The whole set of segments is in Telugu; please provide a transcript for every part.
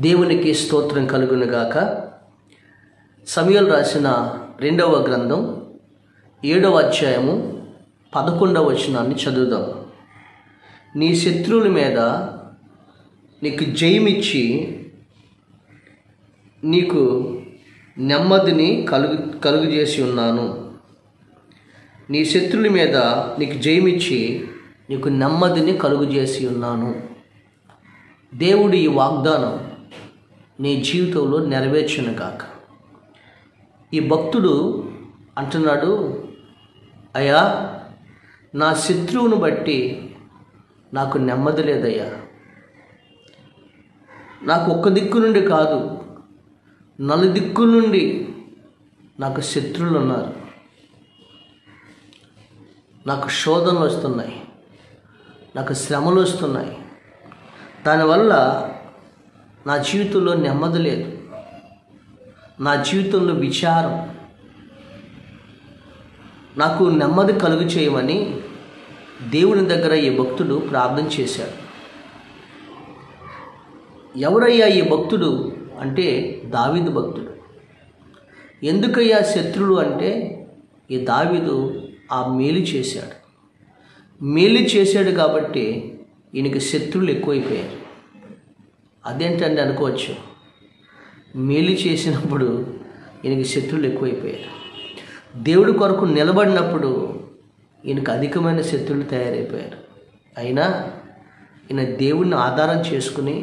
దేవునికి స్తోత్రం కలుగునుగాక. సమూయేలు రాసిన 2వ గ్రంథం 7వ అధ్యాయము 11వ వచనాన్ని చదువుదాం. నీ శత్రువుల మీద నీకు జయమిచ్చి నీకు నెమ్మదిని కలుగజేసి ఉన్నాను. నీ శత్రువుల మీద నీకు జయమిచ్చి నీకు నెమ్మదిని కలుగజేసి ఉన్నాను. దేవుడి ఈ వాగ్దానం నీ జీవితంలో నెరవేర్చును గాక. ఈ భక్తుడు అంటున్నాడు, అయ్యా, నా శత్రువును బట్టి నాకు నెమ్మది లేదయ్యా. నాకు ఒక్క దిక్కు నుండి కాదు, నలుదిక్కుల నుండి నాకు శత్రువులు ఉన్నారు. నాకు శోధనలు వస్తున్నాయి, నాకు శ్రమలు వస్తున్నాయి. దానివల్ల నా జీవితంలో నెమ్మది లేదు, నా జీవితంలో విచారం. నాకు నెమ్మది కలుగు చేయమని దేవుని దగ్గర ఈ భక్తుడు ప్రార్థన చేశాడు. ఎవరయ్యా ఈ భక్తుడు అంటే దావీదు భక్తుడు. ఎందుకయ్యా శత్రువులు అంటే ఈ దావీదు ఆ మేలు చేశాడు. మేలు చేశాడు కాబట్టి ఈయనకి శత్రువులు ఎక్కువైపోయారు. అదేంటండి అనుకోవచ్చు, మేలు చేసినప్పుడు ఈయనకి శత్రువులు ఎక్కువైపోయారు. దేవుడి కొరకు నిలబడినప్పుడు ఈయనకు అధికమైన శత్రువులు తయారైపోయారు. అయినా ఈయన దేవుడిని ఆధారం చేసుకుని,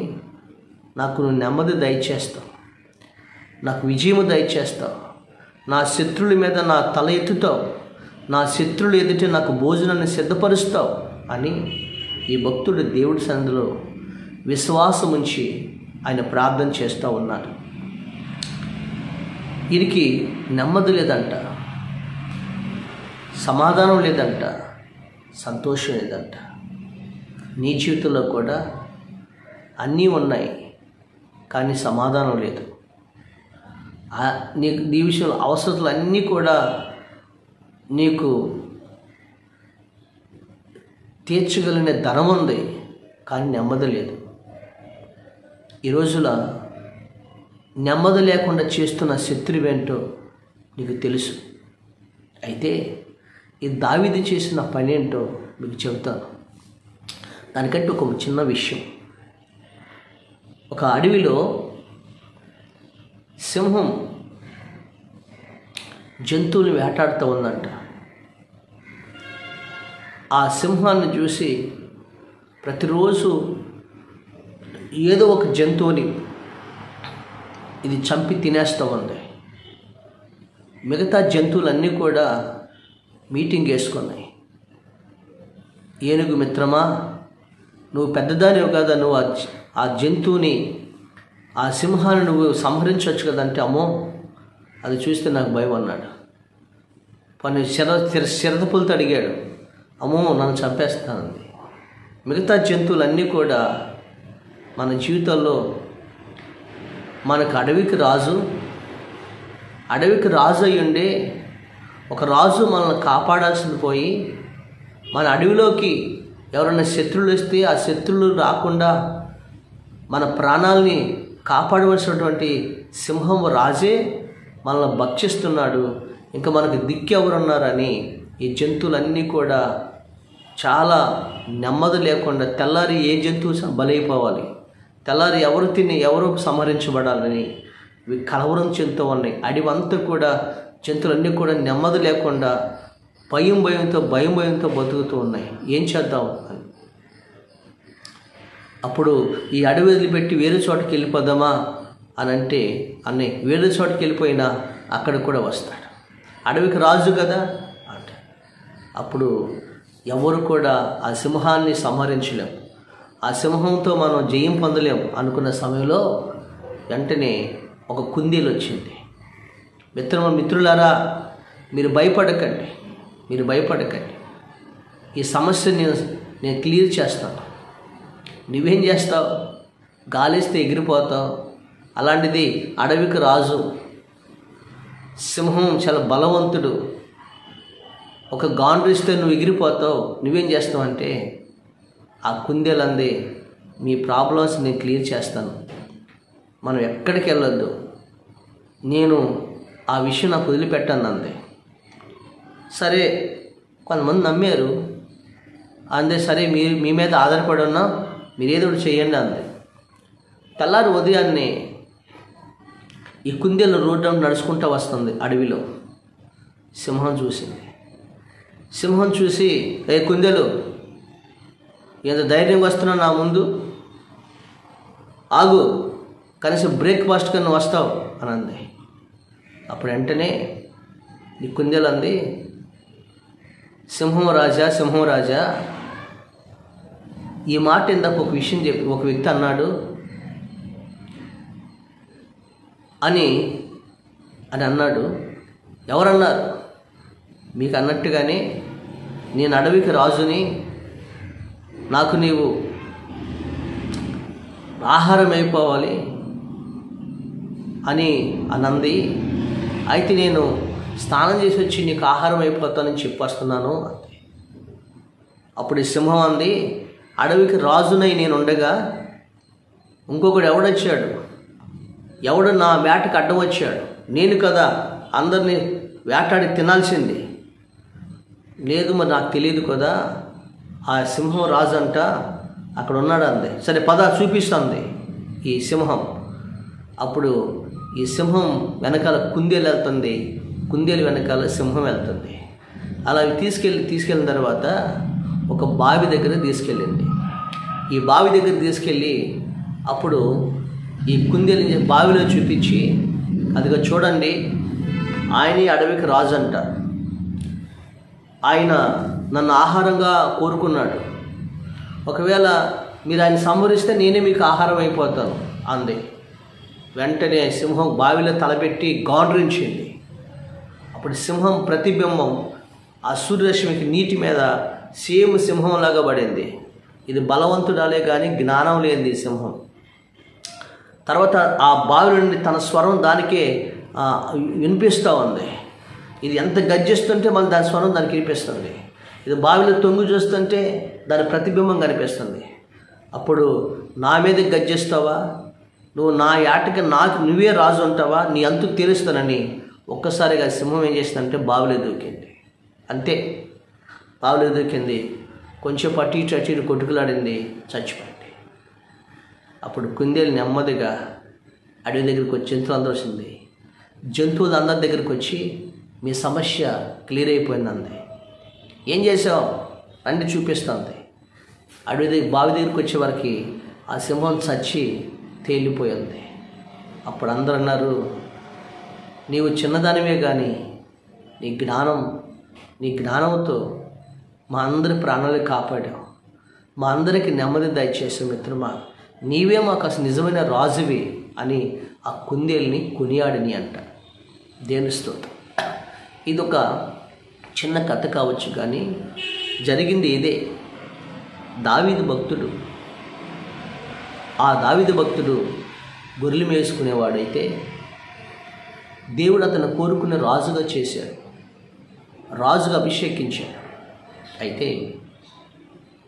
నాకు నువ్వు నెమ్మది దయచేస్తావు, నాకు విజయము దయచేస్తావు, నా శత్రువుల మీద నా తల ఎత్తుతావు, నా శత్రువులు ఎదుట నాకు భోజనాన్ని సిద్ధపరుస్తావు అని ఈ భక్తుడు దేవుడి సన్నిధిలో విశ్వాసం ఉంచి ఆయన ప్రార్థన చేస్తూ ఉన్నాడు. వీరికి నెమ్మది లేదంట, సమాధానం లేదంట, సంతోషం లేదంట. నీ జీవితంలో కూడా అన్నీ ఉన్నాయి, కానీ సమాధానం లేదు. నీ విషయంలో అవసరాలు అన్నీ కూడా నీకు తీర్చగలిగిన ధనం ఉంది, కానీ నెమ్మది లేదు. ఈ రోజుల నెమ్మది లేకుండా చేస్తున్న శత్రువేంటో నీకు తెలుసు. అయితే ఈ దావీదు చేసిన పని ఏంటో మీకు చెబుతాను. దానికంటే ఒక చిన్న విషయం. ఒక అడవిలో సింహం జంతువుని వేటాడుతూ ఉందంట. ఆ సింహాన్ని చూసి ప్రతిరోజు ఏదో ఒక జంతువుని ఇది చంపి తినేస్తూ ఉంది. మిగతా జంతువులన్నీ కూడా మీటింగ్ వేసుకున్నాయి. ఏనుగు మిత్రమా, నువ్వు పెద్దదానివి కదా, నువ్వు ఆ జంతువుని, ఆ సింహాన్ని నువ్వు సంహరించవచ్చు కదంటే, అమ్మో అది చూస్తే నాకు భయం అన్నాడు. పని శరదపులతో అడిగాడు, అమ్మో నన్ను చంపేస్తానంది. మిగతా జంతువులన్నీ కూడా మన జీవితంలో మనకు అడవికి రాజు అయ్యుండే ఒక రాజు మనల్ని కాపాడాల్సింది పోయి, మన అడవిలోకి ఎవరైనా శత్రువులు వస్తే ఆ శత్రువులు రాకుండా మన ప్రాణాలని కాపాడవలసినటువంటి సింహం రాజే మనల్ని భక్షిస్తున్నాడు. ఇంకా మనకు దిక్కు ఎవరున్నారని ఈ జంతువులన్నీ కూడా చాలా నెమ్మది లేకుండా, తెల్లారి ఏ జంతువు బలైపోవాలి, తెల్లారి ఎవరు తిని ఎవరు సంహరించబడాలని కలవరం చెందుతూ ఉన్నాయి. అడివంతా కూడా జంతువులన్నీ కూడా నెమ్మది లేకుండా భయంతో బతుకుతూ ఉన్నాయి. ఏం చేద్దాం అని అప్పుడు ఈ అడవి వదిలిపెట్టి వేరే చోటకి వెళ్ళిపోదామా అని అంటే వేరే చోటకి వెళ్ళిపోయినా అక్కడ కూడా వస్తాడు. అడవికి రాజు కదా అంటే అప్పుడు ఎవరు కూడా ఆ సింహాన్ని సంహరించలేం, ఆ సింహంతో మనం జయం పొందలేం అనుకున్న సమయంలో వెంటనే ఒక కుందేలు వచ్చింది. మిత్రులారా, మీరు భయపడకండి, ఈ సమస్యని నేను క్లియర్ చేస్తాను. నువ్వేం చేస్తావు? గాలిస్తే ఎగిరిపోతావు. అలాంటిది అడవికి రాజు, సింహం చాలా బలవంతుడు, ఒక గాండ్రిస్తే నువ్వు ఎగిరిపోతావు. నువ్వేం చేస్తావు అంటే ఆ కుందేలంది, మీ ప్రాబ్లమ్స్ నేను క్లియర్ చేస్తాను, మనం ఎక్కడికి వెళ్ళొద్దు, నేను ఆ విషయం నాకు వదిలిపెట్టాను అంది. సరే, కొంతమంది నమ్మారు. అందే సరే మీ మీద ఆధారపడి ఉన్నా మీరు ఏదో ఒకటి చేయండి అంది. తెల్లారి ఉదయాన్నే ఈ కుందేలు రోడ్డు నడుచుకుంటూ వస్తుంది. అడవిలో సింహం చూసింది. సింహం చూసి, ఏ కుందేలు, ఎంత ధైర్యంగా వస్తున్నావు నా ముందు, ఆగు, కనీసం బ్రేక్ఫాస్ట్ కన్నా వస్తావు అని అంది. అప్పుడు వెంటనే ఈ కుందేలు అంది, సింహం రాజా, ఈ మాట ఇందాక ఒక విషయం చెప్పి ఒక వ్యక్తి అన్నాడు అని అన్నాడు. ఎవరన్నారు? మీకు అన్నట్టుగానే నేను అడవికి రాజుని, నాకు నీవు ఆహారం అయిపోవాలి అని అనంది. అయితే నేను స్నానం చేసి వచ్చి నీకు ఆహారం అయిపోతానని చెప్పొస్తున్నాను అంది. అప్పుడు ఈ సింహం అంది, అడవికి రాజునై నేను ఉండగా ఇంకొకడు ఎవడొచ్చాడు, ఎవడు నా వేటకు అడ్డం వచ్చాడు, నేను కదా అందరినీ వేటాడి తినాల్సింది. లేదు, మరి నాకు తెలియదు కదా, ఆ సింహం రాజు అంట అక్కడ ఉన్నాడు అంది. సరే పద చూపిస్తుంది ఈ సింహం. అప్పుడు ఈ సింహం వెనకాల కుందేలు వెళ్తుంది, కుందేలు వెనకాల సింహం వెళ్తుంది. అలా తీసుకెళ్ళిన తర్వాత ఒక బావి దగ్గర తీసుకెళ్ళింది. ఈ బావి దగ్గర తీసుకెళ్ళి అప్పుడు ఈ కుందేలు బావిలో చూపించి, అదిగా చూడండి, ఆయనే అడవికి రాజు అంట, ఆయన నన్ను ఆహారంగా కోరుకున్నాడు, ఒకవేళ మీరు ఆయన సంహరిస్తే నేనే మీకు ఆహారం అయిపోతాను అంది. వెంటనే సింహం బావిలో తలపెట్టి గాండ్రించింది. అప్పుడు సింహం ప్రతిబింబం ఆ సూర్యరశ్మికి నీటి మీద సేమ్ సింహంలాగా పడింది. ఇది బలవంతుడాలే కానీ జ్ఞానం లేనిది సింహం. తర్వాత ఆ బావి నుండి తన స్వరం దానికే వినిపిస్తూ ఉంది. ఇది ఎంత గర్జిస్తుంటే మన దాని స్వరం దానికి వినిపిస్తుంది. ఇది బావిలో తొంగి చూస్తుంటే దాని ప్రతిబింబం కనిపిస్తుంది. అప్పుడు నా మీద గర్జిస్తావా, నువ్వు నా యాటకి నాకు నువ్వే రాజు ఉంటావా, నీ అంతకు తెలుస్తానని ఒక్కసారిగా సింహం ఏం చేసిందంటే బావిలో దూకింది. అంతే, బావిలో దూకింది. కొంచెం అటు ఇటు కొట్టుకులాడింది, చచ్చిపోయింది. అప్పుడు కుందేలు నెమ్మదిగా అడవి దగ్గరికి వచ్చి జంతువులందరూ వచ్చింది. జంతువులు అందరి దగ్గరికి వచ్చి మీ సమస్య క్లియర్ అయిపోయిందండి, ఏం చేసావు రండి చూపిస్తుంది. బావి దగ్గరికి వచ్చే వరకు ఆ సింహం చచ్చి తేలిపోయింది. అప్పుడు అందరూ అన్నారు, నీవు చిన్నదానివే కానీ నీ జ్ఞానంతో మా అందరి ప్రాణాలు కాపాడావు, మా అందరికీ నెమ్మది దయచేసావు మిత్రమా, నీవే మాకు అసలు నిజమైన రాజువి అని ఆ కుందేల్ని కొనియాడిని అంట. దేవుని స్తోత్రం. ఇదొక చిన్న కథ కావచ్చు కానీ జరిగింది ఇదే. దావీదు భక్తుడు, ఆ దావీదు భక్తుడు గొర్రెలు మేసుకునేవాడైతే దేవుడు అతను కోరుకునే రాజుగా చేశాడు, రాజుగా అభిషేకించాడు. అయితే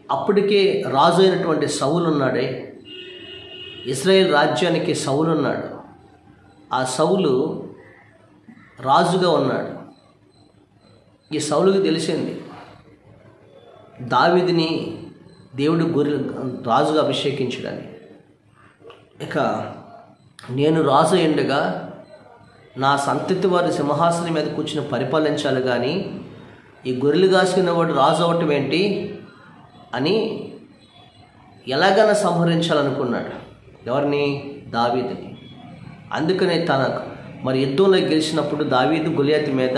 అప్పటికే రాజు అయినటువంటి సౌలు ఉన్నాడే, ఇశ్రాయేల్ రాజ్యానికి సౌలు ఉన్నాడు. ఆ సౌలు రాజుగా ఉన్నాడు. ఈ సౌలుకి తెలిసింది దావీదుని దేవుడు రాజుగా అభిషేకించడని. ఇక నేను రాజు అయ్యుండగా నా సంతతి వారి సింహాసనం మీద కూర్చుని పరిపాలించాలి కానీ ఈ గొర్రెలు కాసుకునేవాడు రాజు అవ్వటం ఏంటి అని ఎలాగైనా సంహరించాలనుకున్నాడు. ఎవరిని? దావీదుని. అందుకనే మరి యుద్ధంలో గెలిచినప్పుడు దావీదు గొలియాతు మీద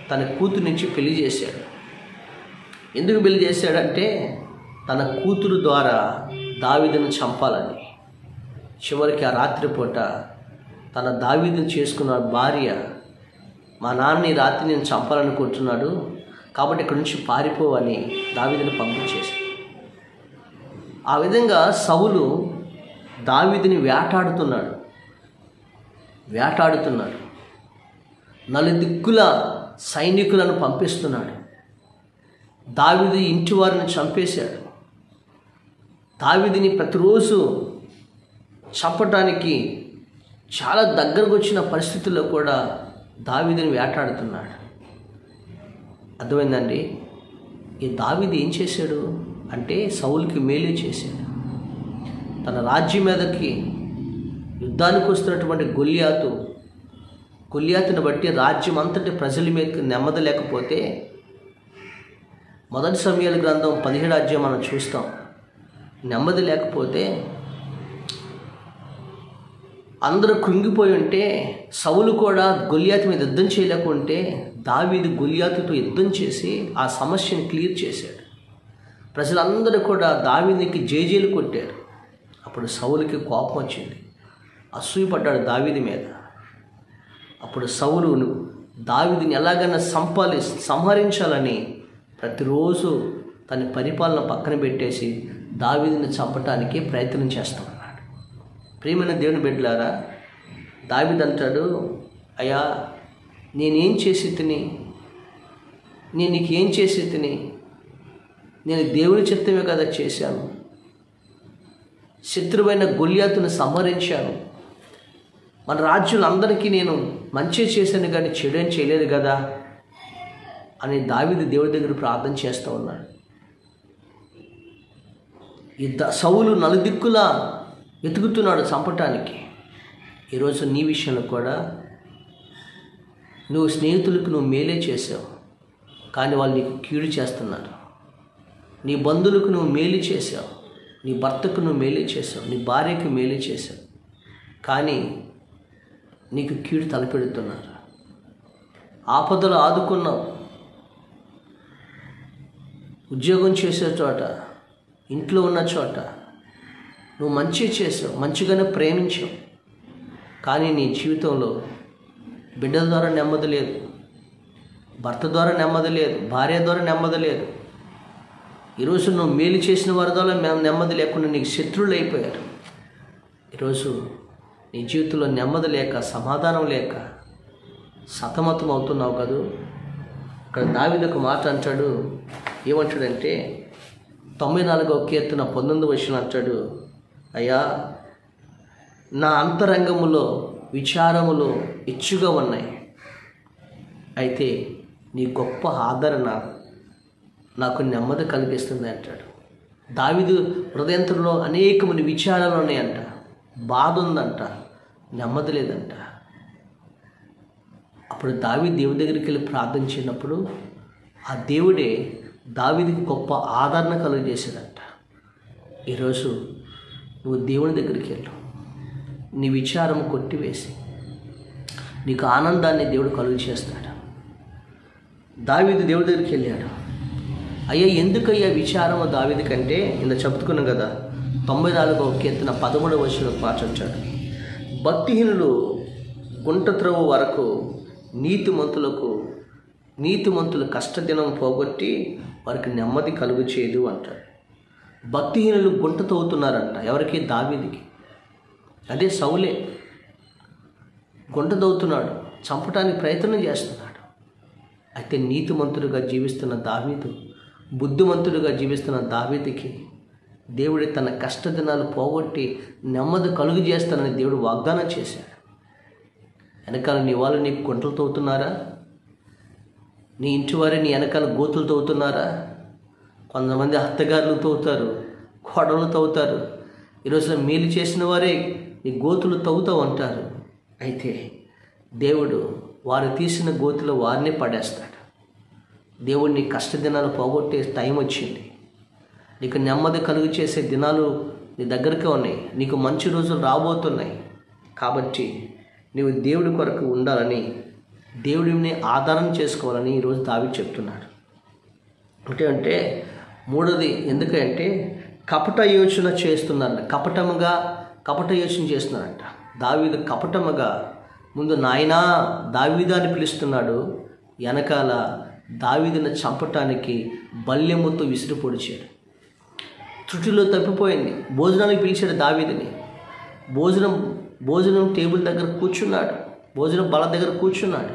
తన కూతురునిచ్చి పెళ్లి చేశాడు. ఎందుకు పెళ్లి చేశాడంటే తన కూతురు ద్వారా దావీదును చంపాలని. చివరికి ఆ రాత్రిపూట తన దావీదును చేసుకున్న భార్య, మా నాన్న ఈ రాత్రి నేను చంపాలనుకుంటున్నాడు కాబట్టి ఇక్కడి నుంచి పారిపోవని దావీదును పంపించేశాడు. ఆ విధంగా సౌలు దావీదుని వేటాడుతున్నాడు. నలుదిక్కుల సైనికులను పంపిస్తున్నాడు. దావీదు ఇంటి వారిని చంపేశాడు. దావీదుని ప్రతిరోజు చంపటానికి చాలా దగ్గరకు వచ్చిన పరిస్థితుల్లో కూడా దావీదుని వేటాడుతున్నాడు. అర్థమైందండి? ఈ దావీదు ఏం చేశాడు అంటే సౌలుకి మేలు చేశాడు. తన రాజ్యం మీదకి యుద్ధానికి వస్తున్నటువంటి గొల్లియాతుని బట్టి రాజ్యం అంతటి ప్రజల మీద నెమ్మది లేకపోతే, మొదటి సమూయేలు గ్రంథం 17వ అధ్యాయం మనం చూస్తాం. నెమ్మది లేకపోతే అందరూ కృంగిపోయి ఉంటే, సౌలు కూడా గొల్లియాతు మీద యుద్ధం చేయలేకుంటే దావీదు గొల్లియాతుతో యుద్ధం చేసి ఆ సమస్యను క్లియర్ చేశాడు. ప్రజలందరూ కూడా దావీదుకి జేజేలు కొట్టారు. అప్పుడు సౌలుకి కోపం వచ్చింది, అసూయపడ్డాడు దావీదు మీద. అప్పుడు సౌలు దావీదుని ఎలాగైనా సంహరించాలని ప్రతిరోజు తన పరిపాలన పక్కన పెట్టేసి దావీదుని చంపటానికి ప్రయత్నం చేస్తూ ఉన్నాడు. ప్రియమైన దేవుని బిడ్డలారా, దావీదు అంటాడు, అయ్యా నేనేం చేసి తిని, నేను నీకేం చేసి తిని, నేను దేవుని చిత్తమే కదా చేశాను, శత్రువైన గొల్లియాతును సంహరించాను, మన రాజ్యులందరికీ నేను మంచి చేశాను కానీ చెడు అని చేయలేదు కదా అని దావీదు దేవుడి దగ్గర ప్రార్థన చేస్తూ ఉన్నాడు. ఈ సౌలు నలుదిక్కులా వెతుకుతున్నాడు చంపటానికి. ఈరోజు నీ విషయంలో కూడా నువ్వు స్నేహితులకు నువ్వు మేలే చేసావు, కానీ వాళ్ళు నీకు కీడు చేస్తున్నారు. నీ బంధువులకు నువ్వు మేలు చేసావు, నీ భర్తకు నువ్వు మేలే చేసావు, నీ భార్యకు మేలే చేసావు, కానీ నీకు కీడు తలపెడుతున్నారు. ఆపదలు ఆదుకున్నావు, ఉద్యోగం చేసే చోట, ఇంట్లో ఉన్న చోట నువ్వు మంచి చేసావు, మంచిగానే ప్రేమించావు, కానీ నీ జీవితంలో బిడ్డల ద్వారా నెమ్మది లేదు, భర్త ద్వారా నెమ్మది లేదు, భార్య ద్వారా నెమ్మది లేదు. ఈరోజు నువ్వు మేలు చేసిన వారి ద్వారా నెమ్మది లేకుండా నీకు శత్రువులు అయిపోయారు. ఈరోజు నీ జీవితంలో నెమ్మది లేక, సమాధానం లేక సతమతం అవుతున్నావు కదూ. ఇక్కడ దావీదు ఒక మాట అంటాడు, ఏమంటాడంటే 94వ కీర్తన 19వ వచనం అంటాడు, అయ్యా నా అంతరంగములో విచారములు ఇచ్చుగా ఉన్నాయి, అయితే నీ గొప్ప ఆదరణ నాకు నెమ్మది కలిగిస్తుంది అంటాడు. దావీదు హృదయంలో అనేకమంది విచారాలు ఉన్నాయంట, బాధ ఉందంట, నెమ్మది లేదంట. అప్పుడు దావీదు దేవుడి దగ్గరికి వెళ్ళి ప్రార్థించినప్పుడు ఆ దేవుడే దావీదుకి గొప్ప ఆదరణ కలుగజేశాడంట. ఈరోజు నువ్వు దేవుని దగ్గరికి వెళ్ళు, నీ విచారం కొట్టివేసి నీకు ఆనందాన్ని దేవుడు కలుగు చేస్తాడు. దావీదు దేవుడి దగ్గరికి వెళ్ళాడు. అయ్యా ఎందుకయ్యా విచారము దావీదు కంటే, ఇంత చెప్పుకున్నాం కదా 94వ కీర్తన 13వ వచనంలో పాటించాడు, భక్తిహీనులు గుంట త్రోవ వరకు నీతిమంతుల కష్టదినం పోగొట్టి వారికి నెమ్మది కలుగు చేయదు అంటాడు. భక్తిహీనులు గుంట తవ్వుతున్నారంట. ఎవరికి? దావీదుకి. అదే సౌలే గుంట తవ్వుతున్నాడు, చంపడానికి ప్రయత్నం చేస్తున్నాడు. అయితే నీతిమంతుడుగా జీవిస్తున్న దావీదు, బుద్ధిమంతుడుగా జీవిస్తున్న దావీదుకి దేవుడి తన కష్టదినాలు పోగొట్టి నెమ్మది కలుగు చేస్తానని దేవుడు వాగ్దానం చేశాడు. వెనకాల నీ వాళ్ళు నీకు గుంటలు తవ్వుతున్నారా? నీ ఇంటి వారే నీ వెనకాల గోతులు తవ్వుతున్నారా? కొంతమంది అత్తగారులు తవ్వుతారు, కోడలు తవ్వుతారు. ఈరోజు మేలు చేసిన వారే నీ గోతులు తవ్వుతావు అంటారు. అయితే దేవుడు వారు తీసిన గోతులో వారిని పడేస్తాడు. దేవుడు నీ కష్టదినాలు పోగొట్టే టైం వచ్చింది. నీకు నెమ్మది కలుగు చేసే దినాలు నీ దగ్గరకే ఉన్నాయి. నీకు మంచి రోజులు రాబోతున్నాయి. కాబట్టి నీవు దేవుడి కొరకు ఉండాలని, దేవుడిని ఆధారం చేసుకోవాలని ఈరోజు దావీదు చెప్తున్నాడు. అంటే మూడోది ఎందుకంటే కపట యోచన చేస్తున్నారంట. కపట యోచన చేస్తున్నారంట. దావీదు కపటముగా ముందు నాయనా దావీదా అని పిలుస్తున్నాడు, వెనకాల దావీదుని చంపటానికి బల్యముతో విసిరి పొడిచాడు. త్రుటిలో తప్పిపోయింది. భోజనానికి పిలిచాడు దావీదుని. భోజనం టేబుల్ దగ్గర కూర్చున్నాడు, భోజనం బల దగ్గర కూర్చున్నాడు.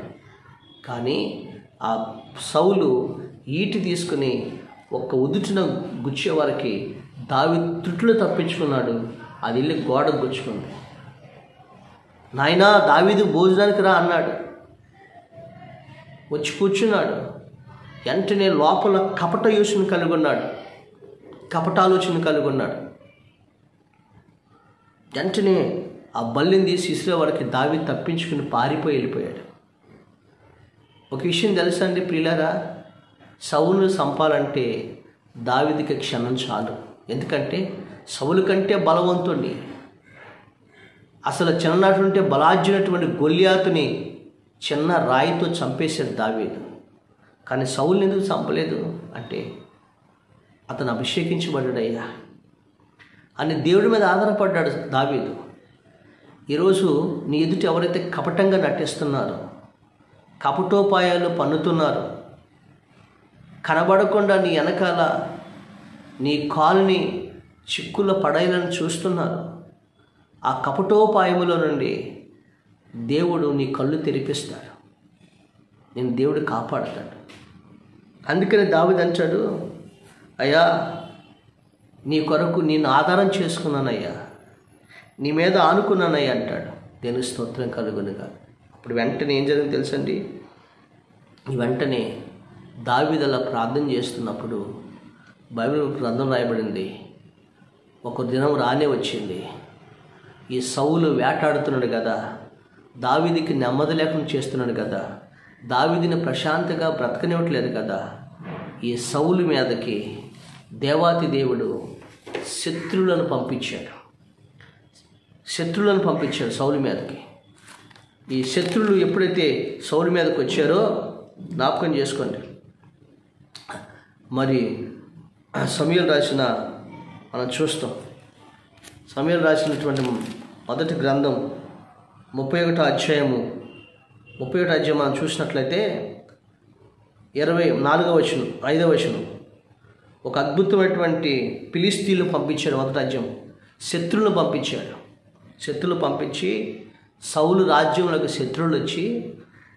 కానీ ఆ సౌలు ఈటి తీసుకుని ఒక్క ఉదుటిన గుచ్చే వారికి దావీదు త్రుటిలో తప్పించుకున్నాడు. అది వెళ్ళి గోడకు గుచ్చుకుంది. నాయనా దావీదు భోజనానికి రా అన్నాడు. వచ్చి కూర్చున్నాడు. వెంటనే లోపల కపట యోచన కలిగి ఉన్నాడు, కపటాలోచన కలిగి ఉన్నాడు. వెంటనే ఆ బల్లిని తీసి ఇసిరేవాడికి దావీదు తప్పించుకుని పారిపోయి వెళ్ళిపోయాడు. ఒక విషయం తెలుసా అండి ప్రియులారా, సౌలును చంపాలంటే దావీదుకి క్షణం చాలు. ఎందుకంటే సౌలు కంటే బలవంతుడిని, అసలు చిన్ననాటి ఉంటే బలాజ్యునటువంటి గొల్యాతుని చిన్న రాయితో చంపేశాడు దావీదు. కానీ సౌలుని ఎందుకు చంపలేదు అంటే అతను అభిషేకించబడ్డాడయ్యా అని దేవుడి మీద ఆధారపడ్డాడు దావీదు. ఈరోజు నీ ఎదుట ఎవరైతే కపటంగా నటిస్తున్నారో, కపటోపాయాలు పన్నుతున్నారు, కనబడకుండా నీ వెనకాల నీ కాలుని చిక్కుల పడేయాలని చూస్తున్నారు, ఆ కపటోపాయములో నుండి దేవుడు నీ కళ్ళు తెరిపిస్తాడు, నేను దేవుడు కాపాడుతాడు. అందుకని దావీదు అంటాడు, అయ్యా నీ కొరకు నేను ఆధారం చేసుకున్నానయ్యా, నీ మీద ఆనుకున్నానయ్యా అంటాడు. దేవుని స్తోత్రం కలుగునుగా. అప్పుడు వెంటనే ఏం జరిగింది తెలుసండి, వెంటనే దావీదు అలా ప్రార్థన చేస్తున్నప్పుడు బైబిల్ గ్రంథం రాయబడింది, ఒక దినం రానే వచ్చింది. ఈ సౌలు వేటాడుతున్నాడు కదా, దావీదుకి నెమ్మది లేకుండా చేస్తున్నాడు కదా, దావీదుని ప్రశాంతంగా బ్రతకనివ్వట్లేదు కదా, ఈ సౌలు మీదకి దేవాతి దేవుడు శత్రువులను పంపించాడు సౌలు మీదకి. ఈ శత్రువులు ఎప్పుడైతే సౌలు మీదకి వచ్చారో జ్ఞాపకం చేసుకోండి. మరి సమూయేలు రాసిన మనం చూస్తాం, సమూయేలు రాసినటువంటి మొదటి గ్రంథం 31వ అధ్యాయము మనం చూసినట్లయితే 24వ వచనం 5వ వచనం, ఒక అద్భుతమైనటువంటి ఫిలిస్తీన్లు పంపించాడు. మొదటి అధ్యాయం శత్రువులను పంపించి సౌలు రాజ్యంలోకి శత్రువులు వచ్చి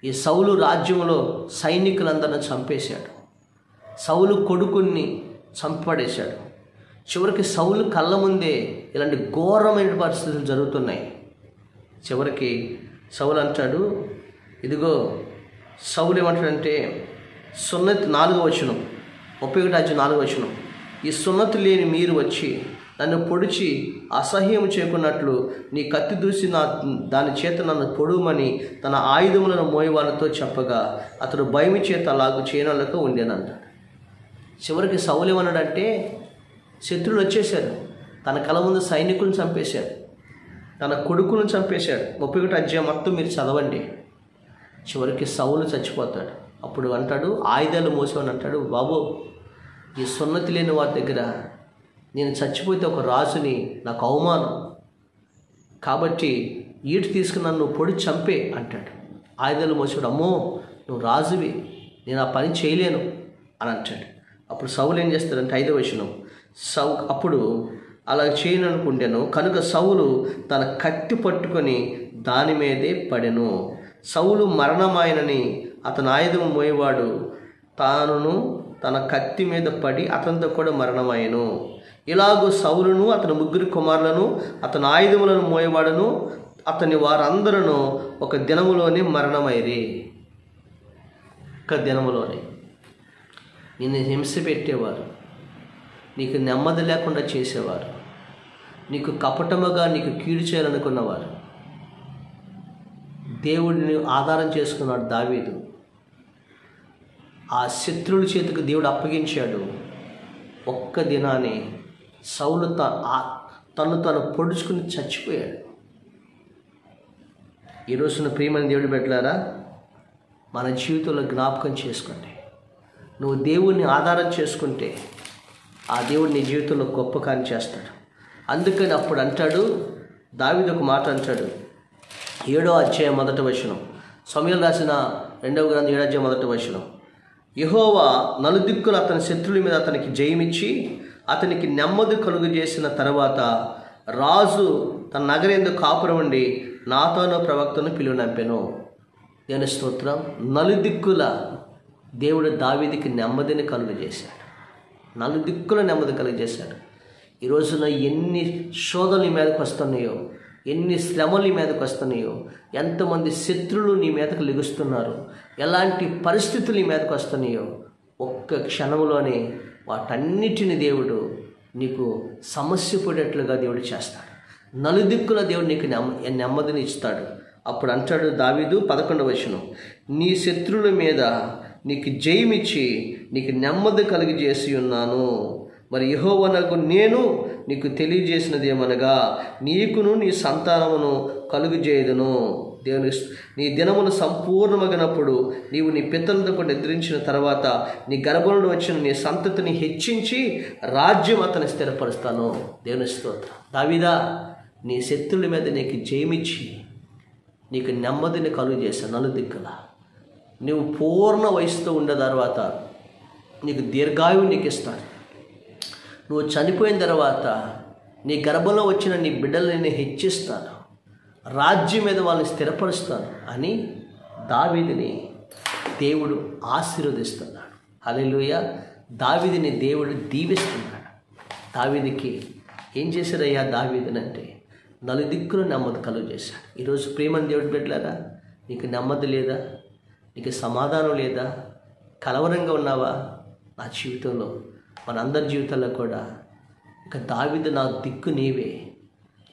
ఈ సౌలు రాజ్యంలో సైనికులందరిని చంపేశాడు. సౌలు కొడుకుని చంపడేశాడు. చివరికి సౌలు కళ్ళ ముందే ఇలాంటి ఘోరమైన పరిస్థితులు జరుగుతున్నాయి. చివరికి సౌలు అంటాడు, ఇదిగో సౌలు ఏమంటాడంటే సున్నతి 4వ వచనం 31 వచనం, ఈ సున్నతి లేని మీరు వచ్చి నన్ను పొడిచి అసహ్యం చేయకున్నట్లు నీ కత్తి దూసి దాని చేత నన్ను పొడుమని తన ఆయుధములను మోయవాళ్ళతో చెప్పగా అతడు భయమి చేత అలాగూ చేయనలకు ఉండేనంటాడు. చివరికి సౌలు ఏమన్నాడంటే, శత్రువులు వచ్చేశారు, తన కళ ముందు సైనికులను చంపేశాడు, తన కొడుకులను చంపేశాడు. 31 అధ్యాయం మొత్తం మీరు చదవండి. చివరికి సౌలు చచ్చిపోతాడు. అప్పుడు అంటాడు, ఆయుధాలు మోసేవాడు అంటాడు, బాబు ఈ సున్నతి లేని వారి దగ్గర నేను చచ్చిపోతే ఒక రాజుని నాకు అవమానం, కాబట్టి ఈటు తీసుకుని నన్ను పొడి చంపే అంటాడు. ఆయుధాలు మోసేవాడు, అమ్మో నువ్వు రాజువి, నేను ఆ పని చేయలేను అని అంటాడు. అప్పుడు సౌలు ఏం చేస్తాడంటే 5వ వచనం, అప్పుడు అలా చేయననుకుంటాను కనుక సౌలు తన కత్తి పట్టుకొని దాని మీదే పడెను. సౌలు మరణమాయనని అతని ఆయుధం మోయేవాడు తానును తన కత్తి మీద పడి అతనితో కూడా మరణమాయను. ఇలాగూ సౌలును అతని 3 కుమారులను అతని ఆయుధములను మోయేవాడును అతని వారందరూ ఒక దినములోనే మరణమైరి. ఒక దినములోనే నిన్ను హింస పెట్టేవారు, నీకు నెమ్మది లేకుండా చేసేవారు, నీకు కపటముగా నీకు కీడు చేయాలనుకున్నవారు, దేవుడిని ఆధారం చేసుకున్నాడు దావీదు. ఆ శత్రువుల చేతికి దేవుడు అప్పగించాడు. ఒక్క దినాన్ని సౌలు తను పొడుచుకుని చచ్చిపోయాడు. ఈరోజున ప్రియమైన దేవుడి బిడ్డలారా, మన జీవితంలో జ్ఞాపకం చేసుకోండి. నువ్వు దేవుడిని ఆధారం చేసుకుంటే ఆ దేవుడు నీ జీవితంలో గొప్ప కార్యం చేస్తాడు. అందుకని అప్పుడు అంటాడు దావీదు ఒక మాట అంటాడు, 7వ అధ్యాయం 1వ వచనం, సమూయేలు రాసిన 2వ గ్రంథం 7వ అధ్యాయం 1వ వచనం, యెహోవా నలుదిక్కులు అతని శత్రువుల మీద అతనికి జయమిచ్చి అతనికి నెమ్మది కలుగు చేసిన తర్వాత రాజు తన నగరేందు కాపురం ఉండి నాతాను ప్రవక్తను పిలువనంపెను. దేవుని స్తోత్రం. నలుదిక్కుల దేవుడు దావీదుకి నెమ్మదిని కలుగజేశాడు. నలుదిక్కుల నెమ్మది కలుగజేశాడు. ఈ రోజున ఎన్ని శోధనలు మీదకి వస్తున్నాయో, ఎన్ని శ్రమలు నీ మీదకు వస్తున్నాయో, ఎంతమంది శత్రువులు నీ మీదకు లెగుస్తున్నారు, ఎలాంటి పరిస్థితులు నీ మీదకు వస్తున్నాయో, ఒక్క క్షణంలోనే వాటన్నిటిని దేవుడు నీకు సమస్య పడేట్లుగా దేవుడు చేస్తాడు. నలుదిక్కుల దేవుడు నీకు నెమ్మదిని ఇస్తాడు. అప్పుడు అంటాడు దావీదు 11వ వచనం, నీ శత్రువుల మీద నీకు జయమిచ్చి నీకు నెమ్మది కలిగజేసి ఉన్నాను. మరి యెహోవానగు నేను నీకు తెలియజేసినది ఏమనగా, నీకును నీ సంతానమును కలుగజేయుదును. దేవుని నీ దినములు సంపూర్ణమగినప్పుడు నీవు నీ పితరులతో నిద్రించిన తర్వాత నీ గర్భంలో వచ్చిన నీ సంతతిని హెచ్చించి రాజ్యం అతని స్థిరపరుస్తాను. దేవుని స్తోత్రం. దావీదా, నీ శత్రువుల మీద నీకు జయమిచ్చి నీకు నెమ్మదిని కలుగజేశాను. నలుదిక్కుల నువ్వు పూర్ణ వయసుతో ఉన్న తర్వాత నీకు దీర్ఘాయువు నీకు ఇస్తాడు. నువ్వు చనిపోయిన తర్వాత నీ గర్భంలో వచ్చిన నీ బిడ్డల్ని నేను హెచ్చిస్తాను, రాజ్యం మీద వాళ్ళని స్థిరపరుస్తాను అని దావీదుని దేవుడు ఆశీర్వదిస్తున్నాడు. హల్లెలూయా. దావీదుని దేవుడు దీవిస్తున్నాడు. దావీదుకి ఏం చేశారయ్యా దావీదునంటే నలుదిక్కులు నెమ్మది కలుగు చేశాడు. ఈరోజు ప్రేమని దేవుడు బిడ్డలారా, నీకు నెమ్మది లేదా? నీకు సమాధానం లేదా? కలవరంగా ఉన్నావా? నా జీవితంలో, మనందరి జీవితాల్లో కూడా ఇక దావీదు నా దిక్కు నీవే,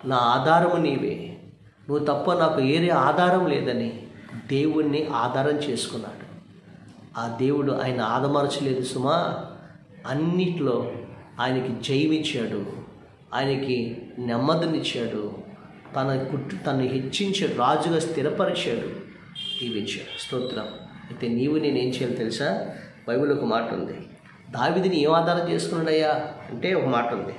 నా ఆధారము నీవే, నువ్వు తప్ప నాకు ఏరే ఆధారం లేదని దేవుణ్ణి ఆధారం చేసుకున్నాడు. ఆ దేవుడు ఆయన ఆదమరచలేదు సుమా, అన్నిట్లో ఆయనకి జయమిచ్చాడు, ఆయనకి నెమ్మదినిచ్చాడు, తను హెచ్చించాడు, రాజుగా స్థిరపరిచాడు, దీవించాడు. స్తోత్రం. అయితే నీవు నేనేం చేయాలి తెలుసా? బైబిల్ ఒక మాట ఉంది. దావీదుని ఏం ఆధారం చేసుకున్నాడయ్యా అంటే ఒక మాట ఉంది.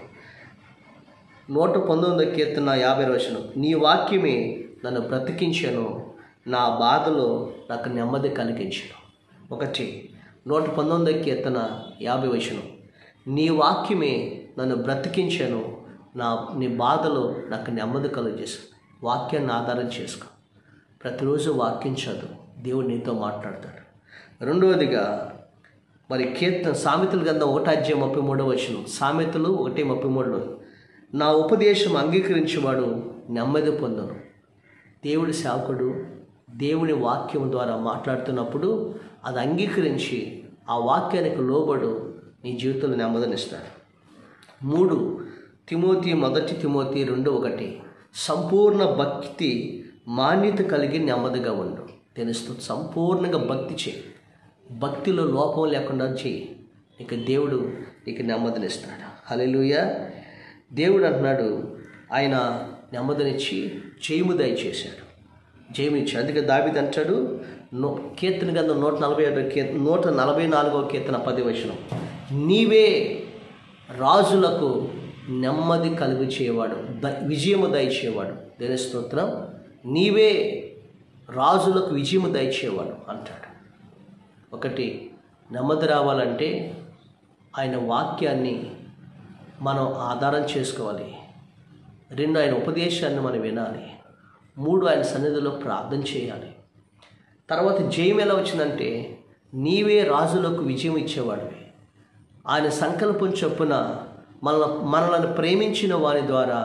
119వ కీర్తన 50వ వచనం, నీ వాక్యమే నన్ను బ్రతికించాను, నా బాధలో నాకు నెమ్మది కలిగించను. 119వ కీర్తన 50వ వచనం, నీ వాక్యమే నన్ను బ్రతికించాను, నీ బాధలో నాకు నెమ్మది కలిగజేశాను. వాక్యాన్ని ఆధారం చేసుకో. ప్రతిరోజు వాక్యం చదువు, దేవుడు నీతో మాట్లాడతాడు. రెండవదిగా మరి కీర్తన సామెతల గ్రంథం 1:33 వచనం, సామెతలు 1:33, నా ఉపదేశం అంగీకరించేవాడు నెమ్మది పొందను. దేవుడి సేవకుడు దేవుని వాక్యం ద్వారా మాట్లాడుతున్నప్పుడు అది అంగీకరించి ఆ వాక్యానికి లోబడు, నీ జీవితంలో నెమ్మదినిస్తాడు. 3 తిమోతి 2:1, సంపూర్ణ భక్తి మాన్యత కలిగి నెమ్మదిగా ఉండు. తెలుస్తూ సంపూర్ణంగా భక్తి చేయి, భక్తిలో లోపం లేకుండా చేయి, నీకు దేవుడు నీకు నెమ్మదినిస్తాడు. హల్లెలూయా. దేవుడు అంటున్నాడు, ఆయన నెమ్మదినిచ్చి జయము దయచేశాడు, జయమిచ్చాడు. అందుకే దావీదు అంటాడు, కీర్తన గ్రంథం 144వ కీర్తన 10వ వచనం, నీవే రాజులకు నెమ్మది కలుగు చేయవాడు, విజయము దయచేవాడు. దేవుని స్తోత్రం. నీవే రాజులకు విజయము దయచేవాడు అంటాడు. ఒకటి, నెమ్మది రావాలంటే ఆయన వాక్యాన్ని మనం ఆధారం చేసుకోవాలి. 2, ఆయన ఉపదేశాన్ని మనం వినాలి. 3, ఆయన సన్నిధిలో ప్రార్థన చేయాలి. తర్వాత జయం ఎలా వచ్చిందంటే, నీవే రాజులకు విజయం ఇచ్చేవాడివి. ఆయన సంకల్పం చొప్పున మనల్ని ప్రేమించిన వారి ద్వారా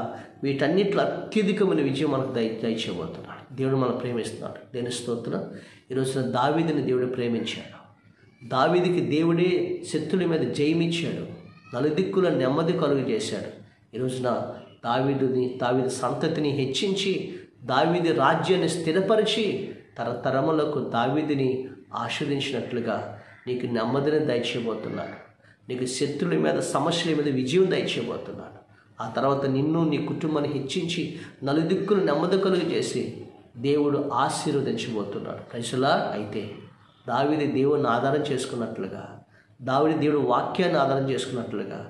వీటన్నిటిలో అత్యధికమైన విజయం మనకు దయచేయబోతున్నాడు. దేవుడు మనం ప్రేమిస్తున్నాడు. దేని స్తోత్రం. ఈరోజున దావీదుని దేవుడు ప్రేమించాడు. దావీదుకి దేవుడే శత్రుల మీద జయమిచ్చాడు, నలుదిక్కుల నెమ్మది కలుగు చేశాడు. ఈరోజున దావీదు సంతతిని హెచ్చించి దావీదు రాజ్యాన్ని స్థిరపరిచి తరతరములకు దావీదుని ఆస్వాదించినట్లుగా నీకు నెమ్మదిని దయచేయబోతున్నాడు. నీకు శత్రుల మీద సమస్యల మీద విజయం దయచేయబోతున్నాడు. ఆ తర్వాత నిన్ను నీ కుటుంబాన్ని హెచ్చించి నలుదిక్కులు నెమ్మది కలుగు చేసి దేవుడు ఆశీర్వదించబోతున్నాడు. ప్రజలా, అయితే దావీదు దేవుని ఆధారం చేసుకున్నట్లుగా, దావీదు దేవుడు వాక్యాన్ని ఆధారం చేసుకున్నట్లుగా,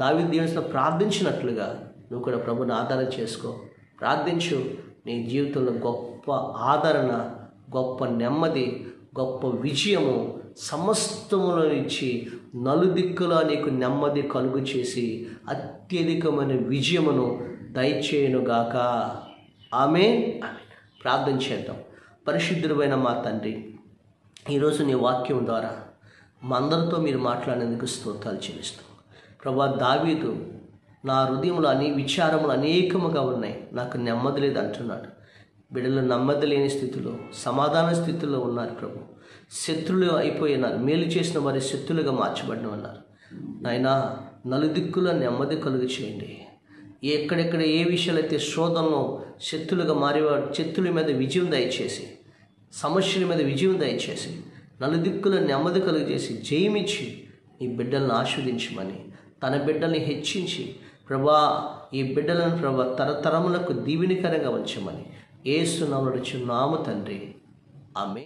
దావీదు దేవుని ప్రార్థించినట్లుగా నువ్వు కూడా ప్రభుని ఆధారం చేసుకో, ప్రార్థించు. నీ జీవితంలో గొప్ప ఆదరణ, గొప్ప నెమ్మది, గొప్ప విజయము సమస్తములో ఇచ్చి నలుదిక్కులా నీకు నెమ్మది కలుగు చేసి అత్యధికమైన విజయమును దయచేయునుగాక. ఆమేన్. ప్రార్థన చేద్దాం. పరిశుద్ధుడైన మా తండ్రి, ఈరోజు నీ వాక్యం ద్వారా మా అందరితో మీరు మాట్లాడేందుకు స్తోత్రాలు చెల్లిస్తాం. ప్రభా, దావీదు నా హృదయంలో విచారములు అనేకముగా ఉన్నాయి, నాకు నెమ్మది లేదు అంటున్నాడు. బిడ్డలు నెమ్మది లేని స్థితిలో, సమాధాన స్థితిలో ఉన్నారు ప్రభు. శత్రులు అయిపోయినారు, మేలు చేసిన వారి శత్రులుగా మార్చబడిన ఉన్నారు. నాయనా, నలుదిక్కుల నెమ్మది కలుగు చేయండి. ఎక్కడెక్కడ ఏ విషయాలైతే శోధనలో శత్రులుగా మారేవాడు, శత్రుల మీద విజయం దయచేసి, సమస్యల మీద విజయం దయచేసి, నలుదిక్కుల నెమ్మది కలుగు చేసి, జయమిచ్చి ఈ బిడ్డలను ఆస్వాదించమని, తన బిడ్డల్ని హెచ్చించి ప్రభా ఈ బిడ్డలను ప్రభా తరతరములకు దీవెనకరంగా ఉంచమని యేసు నామములో అడుగుచున్నాము తండ్రి. ఆమేన్.